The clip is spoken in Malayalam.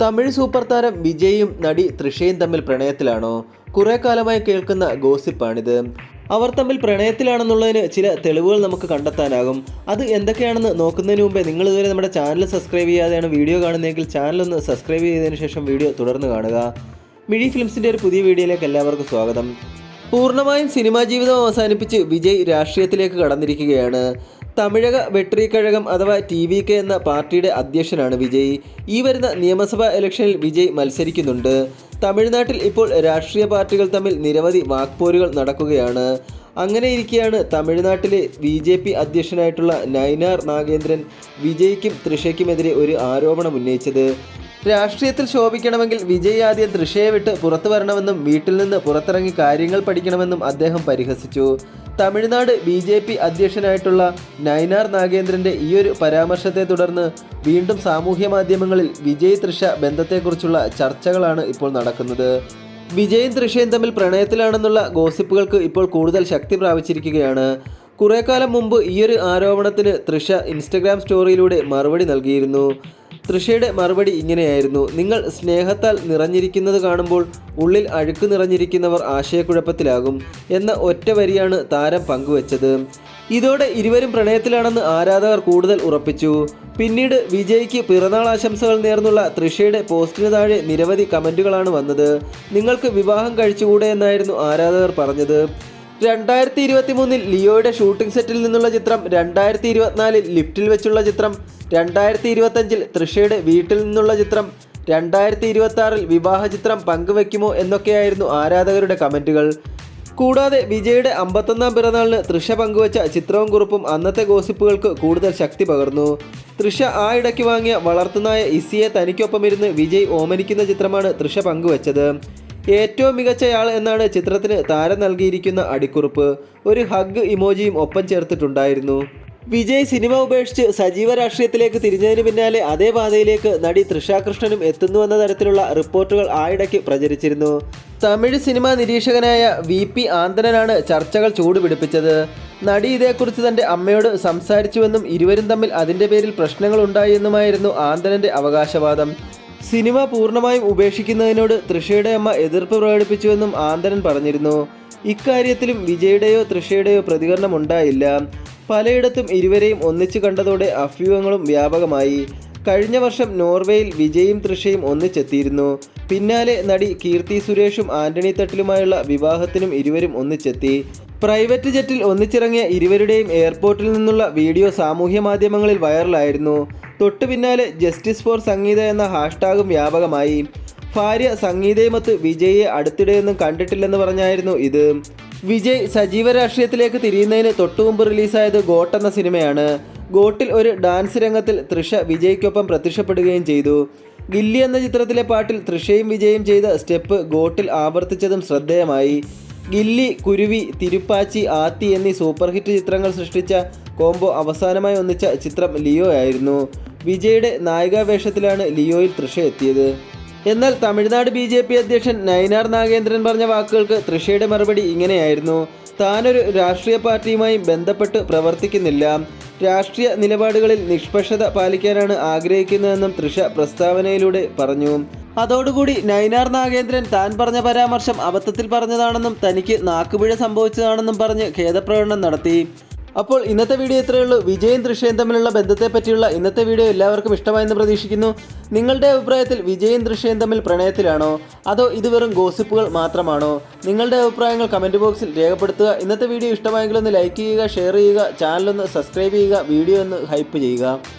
തമിഴ് സൂപ്പർ താരം വിജയും നടി തൃഷയും തമ്മിൽ പ്രണയത്തിലാണോ? കുറേ കാലമായി കേൾക്കുന്ന ഗോസിപ്പാണിത്. അവർ തമ്മിൽ പ്രണയത്തിലാണെന്നുള്ളതിന് ചില തെളിവുകൾ നമുക്ക് കണ്ടെത്താനാകും. അത് എന്തൊക്കെയാണെന്ന് നോക്കുന്നതിന് മുമ്പേ നിങ്ങൾ ഇതുവരെ നമ്മുടെ ചാനൽ സബ്സ്ക്രൈബ് ചെയ്യാതെയാണ് വീഡിയോ കാണുന്നതെങ്കിൽ ചാനലൊന്ന് സബ്സ്ക്രൈബ് ചെയ്തതിന് ശേഷം വീഡിയോ തുടർന്ന് കാണുക. മിഴി ഫിലിംസിൻ്റെ ഒരു പുതിയ വീഡിയോയിലേക്ക് എല്ലാവർക്കും സ്വാഗതം. പൂർണ്ണമായും സിനിമാ ജീവിതം അവസാനിപ്പിച്ച് വിജയ് രാഷ്ട്രീയത്തിലേക്ക് കടന്നിരിക്കുകയാണ്. തമിഴക വെട്രിക്കഴകം അഥവാ TVK എന്ന പാർട്ടിയുടെ അധ്യക്ഷനാണ് വിജയ്. ഈ വരുന്ന നിയമസഭാ ഇലക്ഷനിൽ വിജയ് മത്സരിക്കുന്നുണ്ട്. തമിഴ്നാട്ടിൽ ഇപ്പോൾ രാഷ്ട്രീയ പാർട്ടികൾ തമ്മിൽ നിരവധി വാക്പോരുകൾ നടക്കുകയാണ്. അങ്ങനെയിരിക്കെയാണ് തമിഴ്നാട്ടിലെ BJP അധ്യക്ഷനായിട്ടുള്ള നയിനാർ നാഗേന്ദ്രൻ വിജയ്ക്കും തൃഷയ്ക്കുമെതിരെ ഒരു ആരോപണം ഉന്നയിച്ചത്. രാഷ്ട്രീയത്തിൽ ശോഭിക്കണമെങ്കിൽ വിജയ് ആദ്യം തൃഷയെ വിട്ട് പുറത്തു വരണമെന്നും വീട്ടിൽ നിന്ന് പുറത്തിറങ്ങി കാര്യങ്ങൾ പഠിക്കണമെന്നും അദ്ദേഹം പരിഹസിച്ചു. തമിഴ്നാട് BJP അധ്യക്ഷനായിട്ടുള്ള നയിനാർ നാഗേന്ദ്രൻ്റെ ഈയൊരു പരാമർശത്തെ തുടർന്ന് വീണ്ടും സാമൂഹ്യ മാധ്യമങ്ങളിൽ വിജയ് തൃഷ ബന്ധത്തെക്കുറിച്ചുള്ള ചർച്ചകളാണ് ഇപ്പോൾ നടക്കുന്നത്. വിജയും തൃഷയും തമ്മിൽ പ്രണയത്തിലാണെന്നുള്ള ഗോസിപ്പുകൾക്ക് ഇപ്പോൾ കൂടുതൽ ശക്തി പ്രാപിച്ചിരിക്കുകയാണ്. കുറേ കാലം മുമ്പ് ഈയൊരു ആരോപണത്തിന് തൃഷ ഇൻസ്റ്റഗ്രാം സ്റ്റോറിയിലൂടെ മറുപടി നൽകിയിരുന്നു. തൃഷയുടെ മറുപടി ഇങ്ങനെയായിരുന്നു: നിങ്ങൾ സ്നേഹത്താൽ നിറഞ്ഞിരിക്കുന്നത് കാണുമ്പോൾ ഉള്ളിൽ അഴുക്ക് നിറഞ്ഞിരിക്കുന്നവർ ആശയക്കുഴപ്പത്തിലാകും എന്ന ഒറ്റ വരിയാണ് താരം പങ്കുവച്ചത്. ഇതോടെ ഇരുവരും പ്രണയത്തിലാണെന്ന് ആരാധകർ കൂടുതൽ ഉറപ്പിച്ചു. പിന്നീട് വിജയ്ക്ക് പിറന്നാൾ ആശംസകൾ നേർന്നുള്ള തൃഷയുടെ പോസ്റ്റിന് താഴെ നിരവധി കമൻറ്റുകളാണ് വന്നത്. നിങ്ങൾക്ക് വിവാഹം കഴിച്ചുകൂടെ എന്നായിരുന്നു ആരാധകർ പറഞ്ഞത്. 2023 ലിയോയുടെ ഷൂട്ടിംഗ് സെറ്റിൽ നിന്നുള്ള ചിത്രം, 2024 ലിഫ്റ്റിൽ വെച്ചുള്ള ചിത്രം, 2025 തൃഷയുടെ വീട്ടിൽ നിന്നുള്ള ചിത്രം, 2026 വിവാഹ ചിത്രം പങ്കുവെക്കുമോ എന്നൊക്കെയായിരുന്നു ആരാധകരുടെ കമൻറ്റുകൾ. കൂടാതെ വിജയുടെ 51ാം പിറന്നാളിന് തൃഷ പങ്കുവച്ച ചിത്രവും കുറിപ്പും അന്നത്തെ ഗോസിപ്പുകൾക്ക് കൂടുതൽ ശക്തി പകർന്നു. തൃഷ ആ ഇടയ്ക്ക് വാങ്ങിയ വളർത്തുനായ ഇസിയെ തനിക്കൊപ്പമിരുന്ന് വിജയ് ഓമനിക്കുന്ന ചിത്രമാണ് തൃഷ പങ്കുവച്ചത്. ഏറ്റവും മികച്ചയാൾ എന്നാണ് ചിത്രത്തിന് താരം നൽകിയിരിക്കുന്ന അടിക്കുറിപ്പ്. ഒരു ഹഗ് ഇമോജിയും ഒപ്പം ചേർത്തിട്ടുണ്ടായിരുന്നു. വിജയ് സിനിമ ഉപേക്ഷിച്ച് സജീവ രാഷ്ട്രീയത്തിലേക്ക് തിരിഞ്ഞതിന് പിന്നാലെ അതേ പാതയിലേക്ക് നടി തൃഷ കൃഷ്ണനും എത്തുന്നുവെന്ന തരത്തിലുള്ള റിപ്പോർട്ടുകൾ ആയിടയ്ക്ക് പ്രചരിച്ചിരുന്നു. തമിഴ് സിനിമാ നിരീക്ഷകനായ VP ആന്തനനാണ് ചർച്ചകൾ ചൂടുപിടിപ്പിച്ചത്. നടി ഇതേക്കുറിച്ച് തൻ്റെ അമ്മയോട് സംസാരിച്ചുവെന്നും ഇരുവരും തമ്മിൽ അതിൻ്റെ പേരിൽ പ്രശ്നങ്ങൾ ഉണ്ടായെന്നുമായിരുന്നു ആന്തനൻ്റെ അവകാശവാദം. സിനിമ പൂർണ്ണമായും ഉപേക്ഷിക്കുന്നതിനോട് തൃഷയുടെ അമ്മ എതിർപ്പ് പ്രകടിപ്പിച്ചുവെന്നും ആന്തനൻ പറഞ്ഞിരുന്നു. ഇക്കാര്യത്തിലും വിജയുടെയോ തൃഷയുടെയോ പ്രതികരണം ഉണ്ടായില്ല. പലയിടത്തും ഇരുവരെയും ഒന്നിച്ചു കണ്ടതോടെ അഭ്യൂഹങ്ങളും വ്യാപകമായി. കഴിഞ്ഞ വർഷം നോർവേയിൽ വിജയും തൃഷയും ഒന്നിച്ചെത്തിയിരുന്നു. പിന്നാലെ നടി കീർത്തി സുരേഷും ആന്റണി തട്ടിലുമായുള്ള വിവാഹത്തിനും ഇരുവരും ഒന്നിച്ചെത്തി. പ്രൈവറ്റ് ജെറ്റിൽ ഒന്നിച്ചിറങ്ങിയ ഇരുവരുടെയും എയർപോർട്ടിൽ നിന്നുള്ള വീഡിയോ സാമൂഹ്യ മാധ്യമങ്ങളിൽ വൈറലായിരുന്നു. തൊട്ടു പിന്നാലെ ജസ്റ്റിസ് ഫോർ സംഗീത എന്ന ഹാഷ്ടാഗും വ്യാപകമായി. ഭാര്യ സംഗീതയുമൊത്ത് വിജയെ അടുത്തിടെയൊന്നും കണ്ടിട്ടില്ലെന്ന് പറഞ്ഞായിരുന്നു ഇത്. വിജയ് സജീവ രാഷ്ട്രീയത്തിലേക്ക് തിരിയുന്നതിന് തൊട്ടുമുമ്പ് റിലീസായത് ഗോട്ട് എന്ന സിനിമയാണ്. ഗോട്ടിൽ ഒരു ഡാൻസ് രംഗത്തിൽ തൃഷ വിജയ്ക്കൊപ്പം പ്രത്യക്ഷപ്പെടുകയും ചെയ്തു. ഗില്ലി എന്ന ചിത്രത്തിലെ പാട്ടിൽ തൃഷയും വിജയും ചെയ്ത സ്റ്റെപ്പ് ഗോട്ടിൽ ആവർത്തിച്ചതും ശ്രദ്ധേയമായി. ഗില്ലി, കുരുവി, തിരുപ്പാച്ചി, ആത്തി എന്നീ സൂപ്പർ ഹിറ്റ് ചിത്രങ്ങൾ സൃഷ്ടിച്ച കോംബോ അവസാനമായി ഒന്നിച്ച ചിത്രം ലിയോ ആയിരുന്നു. വിജയുടെ നായികാവേഷത്തിലാണ് ലിയോയിൽ തൃഷ എത്തിയത്. എന്നാൽ തമിഴ്നാട് BJP അധ്യക്ഷൻ നയിനാർ നാഗേന്ദ്രൻ പറഞ്ഞ വാക്കുകൾക്ക് തൃഷയുടെ മറുപടി ഇങ്ങനെയായിരുന്നു: താനൊരു രാഷ്ട്രീയ പാർട്ടിയുമായി ബന്ധപ്പെട്ട് പ്രവർത്തിക്കുന്നില്ല. രാഷ്ട്രീയ നിലപാടുകളിൽ നിഷ്പക്ഷത പാലിക്കാനാണ് ആഗ്രഹിക്കുന്നതെന്നും തൃഷ പ്രസ്താവനയിലൂടെ പറഞ്ഞു. അതോടുകൂടി നയിനാർ നാഗേന്ദ്രൻ താൻ പറഞ്ഞ പരാമർശം അബദ്ധത്തിൽ പറഞ്ഞതാണെന്നും തനിക്ക് നാക്കുപിഴ സംഭവിച്ചതാണെന്നും പറഞ്ഞ് ഖേദപ്രകടനം നടത്തി. അപ്പോൾ ഇന്നത്തെ വീഡിയോ ഇത്രയേ ഉള്ളൂ. വിജയും തൃഷയും തമ്മിലുള്ള ബന്ധത്തെ പറ്റിയുള്ള ഇന്നത്തെ വീഡിയോ എല്ലാവർക്കും ഇഷ്ടമായെന്ന് പ്രതീക്ഷിക്കുന്നു. നിങ്ങളുടെ അഭിപ്രായത്തിൽ വിജയും തൃഷയും തമ്മിൽ പ്രണയത്തിലാണോ, അതോ ഇത് വെറും ഗോസിപ്പുകൾ മാത്രമാണോ? നിങ്ങളുടെ അഭിപ്രായങ്ങൾ കമൻറ്റ് ബോക്സിൽ രേഖപ്പെടുത്തുക. ഇന്നത്തെ വീഡിയോ ഇഷ്ടമായെങ്കിൽ ഒന്ന് ലൈക്ക് ചെയ്യുക, ഷെയർ ചെയ്യുക, ചാനലൊന്ന് സബ്സ്ക്രൈബ് ചെയ്യുക, വീഡിയോ ഒന്ന് ഹൈപ്പ് ചെയ്യുക.